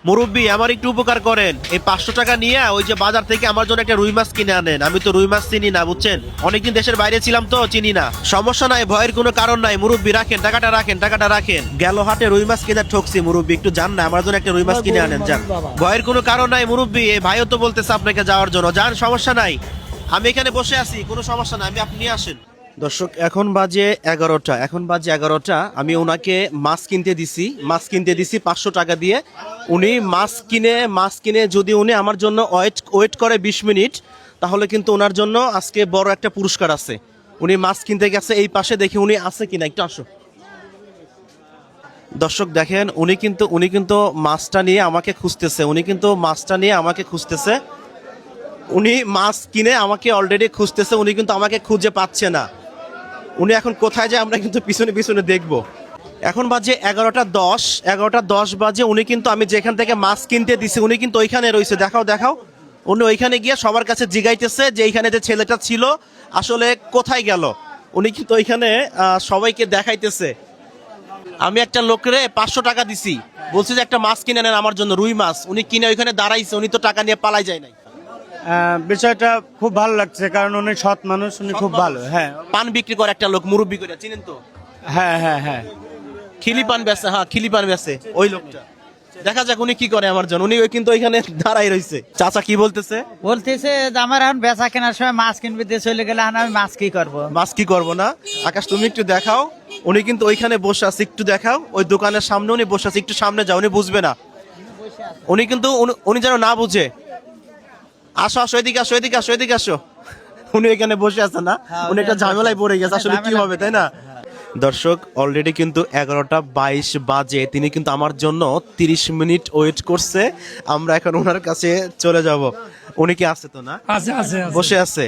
মুরব্বী আমার একটু উপকার করেন, এই 500 টাকা নিয়ে ওই যে বাজার থেকে আমার জন্য একটা রুই মাছ কিনে আনেন। আমি তো রুই মাছ চিনি না, বুঝছেন, অনেকদিন দেশের বাইরে ছিলাম তো চিনি না। সমস্যা নাই, ভয়ের কোনো কারণ নাই মুরব্বী, রাখেন টাকাটা, রাখেন টাকাটা রাখেন। গেল হাটে রুই মাছ কিনে ঠকছি মুরব্বী, একটু যান না আমার জন্য একটা রুই মাছ কিনে আনেন, যান। ভয়ের কোনো কারণ নাই মুরব্বী, এই ভাইও তো বলতেছে আপনাকে যাওয়ার জন্য, যান, সমস্যা নাই, আমি এখানে বসে আছি, কোনো সমস্যা নাই, আপনি নিয়ে আসেন। দর্শক এখন বাজে 11টা, আমি ওনাকে মাছ কিনতে দিছি 500 টাকা দিয়ে। উনি মাছ কিনে যদি উনি আমার জন্য ওয়েট করে 20 মিনিট, তাহলে কিন্তু ওনার জন্য আজকে বড় একটা পুরস্কার আছে। উনি মাছ কিনতে গেছে, এই পাশে দেখি উনি আছে কিনা, একটু আসো। দর্শক দেখেন, উনি কিন্তু মাছটা নিয়ে আমাকে খুঁজতেছে, উনি মাছ কিনে আমাকে অলরেডি খুঁজতেছে, উনি কিন্তু আমাকে খুঁজে পাচ্ছে না। উনি এখন কোথায় যায় আমরা কিন্তু পিছনে পিছনে দেখব। এখন বাজে 11টা 10 বাজে, উনি কিন্তু আমি যেখান থেকে মাছ কিনতে দিছি উনি কিন্তু ওইখানে রয়েছে, দেখাও। উনি ওইখানে গিয়ে সবার কাছে জিগাইতেছে যে এইখানে যে ছেলেটা ছিল আসলে কোথায় গেল। উনি কিন্তু ওইখানে সবাইকে দেখাইতেছে। আমি একটা লোকের 500 টাকা দিছি, বলছি যে একটা মাছ কিনে নেন আমার জন্য, রুই মাছ। উনি কিনে ওইখানে দাঁড়াইছে, উনি তো টাকা নিয়ে পালাই যায় নাই। বিষয়টা খুব ভালো লাগছে, কারণ উনি সৎ মানুষ, উনি খুব ভালো। হ্যাঁ, পান বিক্রি করে একটা লোক, মুরব্বি করে, চিনেন তো? হ্যাঁ খিলি পান বেচে, ওই লোকটা। দেখা যাক উনি কি করে আমার জন্য। উনি কিন্তু ওইখানে দাঁড়াই রইছে। চাচা কি বলতেছে? বলতেছে যে আমার এখন বেচা কেনার সময় মাছ কিনবে দিয়ে চলে গেলে এখন আমি মাছ কি করব না? আকাশ তুমি একটু দেখাও, উনি কিন্তু ওইখানে বসে আছে, একটু দেখাও, ওই দোকানের সামনে উনি বসে আছে, একটু সামনে যাও, উনি বুঝবে না। উনি কিন্তু উনি যেন না বুঝে। আসো এদিকে আসো। উনি এখানে বসে আছে না, উনি একটা ঝামেলায় পড়ে গেছে, আসলে কি হবে, তাই না? দর্শক অলরেডি কিন্তু 11টা 22 বাজে, তিনি কিন্তু আমার জন্য 30 মিনিট ওয়েট করছে। আমরা এখন ওনার কাছে চলে যাব। উনি কি আছে তো না? বসে আছে।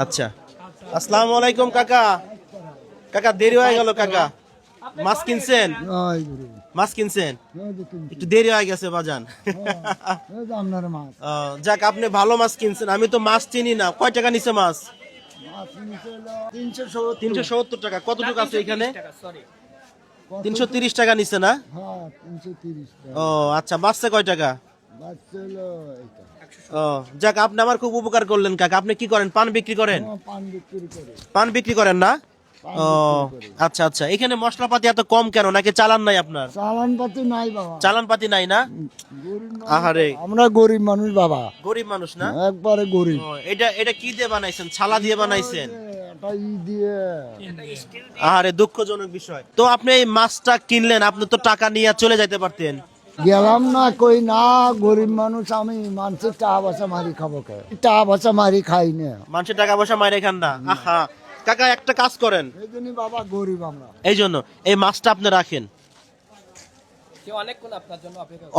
আচ্ছা, আসসালামু আলাইকুম কাকা, দেরি হয়ে গেল কাকা। মাছ কিনছেন? একটু দেরি হয়ে গেছে বাজান। যাক, আপনি ভালো মাছ কিনছেন, আমি তো মাছ চিনি না। কয় টাকা নিছে মাছ? 370 টাকা। কতটুকু আছে এখানে? 330 টাকা নিছে না? ও আচ্ছা, বাঁচছে কয় টাকা? ও যাক, আপনি আমার খুব উপকার করলেন কাকা। আপনি কি করেন? পান বিক্রি করেন? পান বিক্রি করেন না? ও আচ্ছা, এখানে মশলাপাতি এত কম কেন? নাকি চালান নাই আপনার? চালানপাতি নাই না? আহারে, আমরা গরিব মানুষ বাবা, গরিব মানুষ না? একবারে গরিব। এটা কি দিয়ে বানাইছেন? ছালা দিয়ে বানাইছেন? দিয়ে আহারে, দুঃখজনক বিষয়। তো আপনি এই মাছটা কিনলেন, আপনি তো টাকা নিয়ে চলে যাইতে পারতেন। গেলাম না, কই না, গরিব মানুষ আমি, মানুষের টাকা পয়সা মারি খাবো, টাকা পয়সা মারি খাই না, মানুষের টাকা পয়সা মাইরে খান না? আহা কাকা, একটা কাজ করেন, এই জন্য বাবা গরিব আমরা। এই জন্য এই মাছটা আপনি রাখেন।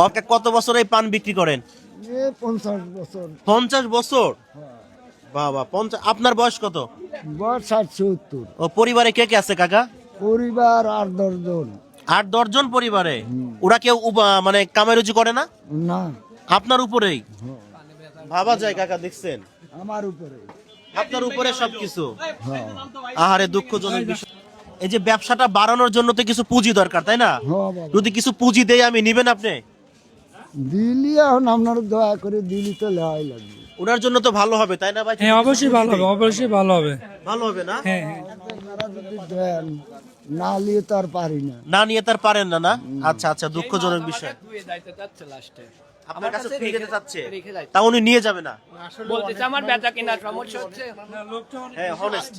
ওকে, কত বছর এই পান বিক্রি করেন? 50 বছর। 50 বছর? বাবা, 50। আপনার বয়স কত? বয়স 60-70। ও, পরিবারে কে কে আছে কাকা? পরিবার 8-10 জন। 8-10 জন পরিবারে? ওরা কেউ মানে কামাই করে না? না, আপনার উপরেই? ভাবা যায় কাকা, দেখছেন, আমার উপরে, আপনার উপরে সবকিছু। আহারে, দুঃখজনক বিষয়। এই যে ব্যবসাটা বাড়ানোর জন্য তো কিছু পুঁজি দরকার, তাই না? যদি কিছু পুঁজি দেই আমি, নিবেন আপনি? দিলি এখন আপনার দয়া করে দিলি তো লেওয়াই লাগবে। ওনার জন্য তো ভালো হবে, তাই না ভাই? হ্যাঁ, অবশ্যই ভালো হবে, অবশ্যই ভালো হবে। ভালো হবে না? হ্যাঁ, আপনারা যদি দেন, না নিয়ে তো আর পারি না। না নিয়ে তার পারেন না? আচ্ছা, দুঃখজনক বিষয়। আপনার কাছে ফ্রি দিতে চাচ্ছে, তা উনি নিয়ে যাবে না? বলতেছে আমার বেচা কেনার সমস্যা হচ্ছে। হ্যাঁ, honest,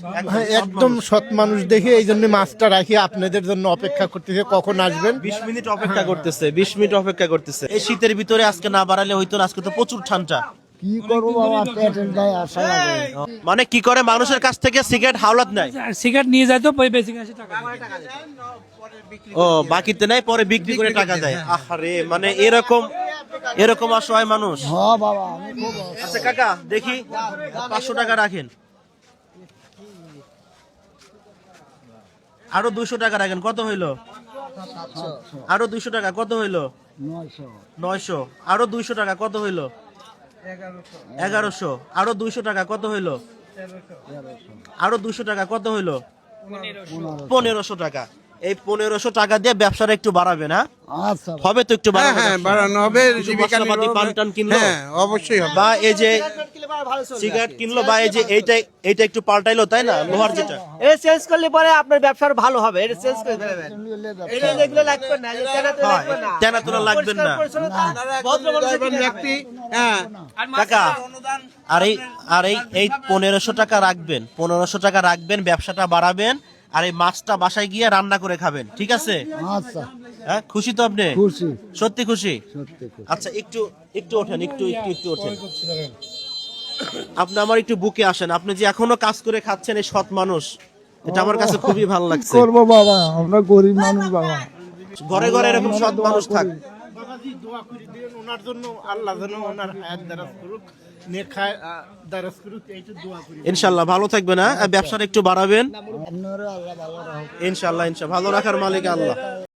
একদম সৎ মানুষ দেখে এই জন্য মাছটা রাখি আপনাদের জন্য অপেক্ষা করতেছে, কখন আসবেন। 20 মিনিট অপেক্ষা করতেছে। এই শীতের ভিতরে আজকে না বাড়ালে হইতো না, আজকে তো প্রচুর ঠান্ডা। কি করবো বাবা, পেটের গায়ে আশা লাগে। মানে কি করে মানুষের কাছ থেকে সিগারেট হাওলাত নেয়? সিগারেট নিয়ে যায় তো বেশি টাকা ও, বাকিতে নাই, পরে বিক্রি করে টাকা দেয়। আহারে, মানে এরকম অসহায় মানুষ। হ্যাঁ বাবা, আমি খুব আচ্ছা কাকা, দেখি 500 টাকা রাখেন, আরো 200 টাকা রাখেন, কত হইলো? আরো 200 টাকা, কত হইলো? 900। আরো 200 টাকা, কত হইলো? 1100। আরো 200 টাকা, কত হইলো? 1300। আরো 200 টাকা, কত হইলো? 1500 টাকা। এই 1500 টাকা দিয়ে ব্যবসাটা একটু বাড়াবেন, হ্যাঁ? আচ্ছা হবে তো একটু বাড়াবেন? হ্যাঁ বাড়ানো হবে, কিছু জীবিকা মশলাপাতি নির্বাহ পান টান কিনলো? হ্যাঁ অবশ্যই হবে। বা এই যে সিগারেট কিনলো, বা এই যে এইটা একটু পাল্টাইলো, তাই না, লোহার যেটা। এটা চেঞ্জ করলে পরে আপনার ব্যবসার ভালো হবে, এটা চেঞ্জ করে ফেলবেন। এটা যেগুলো লাগবে না, এটা লাগবে না, তেনা তোলা লাগবেন না ভদ্র মানুষের ব্যক্তি হ্যাঁ কাকা। আর এই 1500 টাকা রাখবেন, 1500 টাকা রাখবেন, ব্যবসাটা বাড়াবেন, আর এই মাছটা বাসায় গিয়ে রান্না করে খাবেন, ঠিক আছে? আচ্ছা হ্যাঁ, খুশি তো আপনি? খুশি সত্যি খুশি? সত্যি খুশি। আচ্ছা, একটু ওঠেন, একটু ওঠেন। আপনি আমার একটু বুকে আসেন। আপনি যে এখনো কাজ করে খাচ্ছেন, এই সৎ মানুষ, এটা আমার কাছে খুবই ভালো লাগছে। করবো বাবা, আমরা গরিব মানুষ বাবা। ঘরে ঘরে এরকম সৎ মানুষ থাক। বাবাজি দোয়া করে দিন ওনার জন্য, আল্লাহ যেন ওনার হায়াত দারাজ করুক, নেখায় দারাজ করুক, এইটা দোয়া করি। ইনশাল্লাহ ভালো থাকবেন, হ্যাঁ? ব্যবসাটা একটু বাড়াবেন আপনারা আল্লাহ ভালো রাখুক। ইনশাল্লাহ। ভালো রাখার মালিক আল্লাহ।